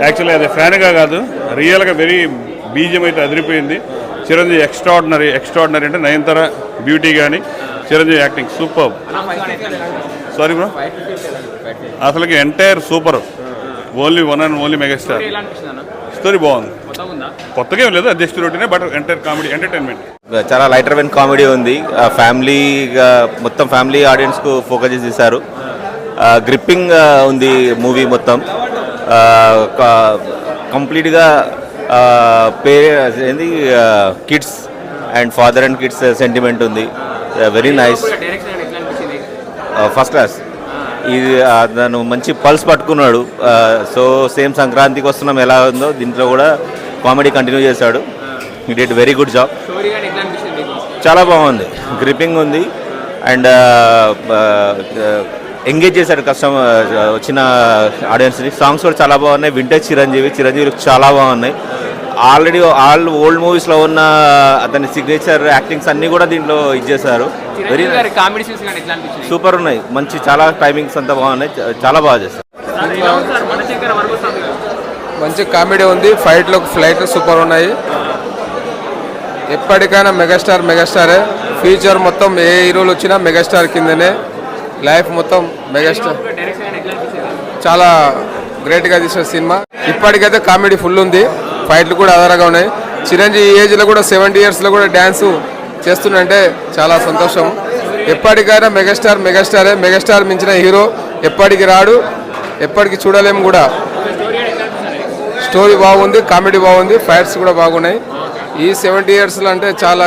Actually అది ఫ్యాన్గా కాదు, రియల్గా వెరీ బీజియం అయితే అదిరిపోయింది. చిరంజీవి ఎక్స్ట్రాడినరీ అంటే నయనతార బ్యూటీ కానీ Chiranjeevi acting super. Sorry bro, అసలుకి entire super. Only one and only megastar. Story బాగుంది, కొత్తగా ఏం లేదు, జస్ట్ రొటీనే, బట్ ఎంటైర్ కామెడీ ఎంటర్టైన్మెంట్. చాలా లైటర్ వెన్ కామెడీ ఉంది. ఫ్యామిలీగా మొత్తం ఫ్యామిలీ ఆడియన్స్కు ఫోకస్ చేసి తీశారు. గ్రిప్పింగ్ ఉంది మూవీ మొత్తం. కంప్లీట్గా ఏంది kids and father and kids sentiment ఉంది. Very nice, first class. ఇది తను మంచి పల్స్ పట్టుకున్నాడు. సో సేమ్ సంక్రాంతికి వస్తున్నాం ఎలా ఉందో దీంట్లో కూడా కామెడీ కంటిన్యూ చేశాడు. ఈ డిడ్ వెరీ గుడ్ జాబ్. చాలా బాగుంది, గ్రిప్పింగ్ ఉంది అండ్ ఎంగేజ్ చేశాడు వచ్చిన ఆడియన్స్ని. సాంగ్స్ కూడా చాలా బాగున్నాయి. వింటేజ్ చిరంజీవి చాలా బాగున్నాయి. ఆల్రెడీ ఓల్డ్ మూవీస్లో ఉన్న అతని సిగ్నేచర్ యాక్టింగ్స్ అన్నీ కూడా దీంట్లో ఇచ్చేశారు. వెరీ సూపర్ ఉన్నాయి, మంచి చాలా టైమింగ్స్ అంతా బాగున్నాయి, చాలా బాగా చేశారు. మంచి కామెడీ ఉంది. ఫ్లైట్లు సూపర్ ఉన్నాయి. ఎప్పటికైనా మెగాస్టారే. ఫ్యూచర్ మొత్తం ఏ హీరోలు వచ్చినా మెగాస్టార్ కిందనే. లైఫ్ మొత్తం మెగాస్టార్. చాలా గ్రేట్గా తీసిన సినిమా. ఇప్పటికైతే కామెడీ ఫుల్ ఉంది, ఫైట్లు కూడా ఆధారంగా ఉన్నాయి. చిరంజీవి ఏజ్లో కూడా 70 yearsలో కూడా డ్యాన్స్ చేస్తుందంటే చాలా సంతోషం. ఎప్పటికైనా మెగాస్టారే. మెగాస్టార్ మించిన హీరో ఎప్పటికి రాడు, ఎప్పటికి చూడలేము కూడా. స్టోరీ బాగుంది, కామెడీ బాగుంది, ఫైట్స్ కూడా బాగున్నాయి. ఈ 70 yearsలో అంటే చాలా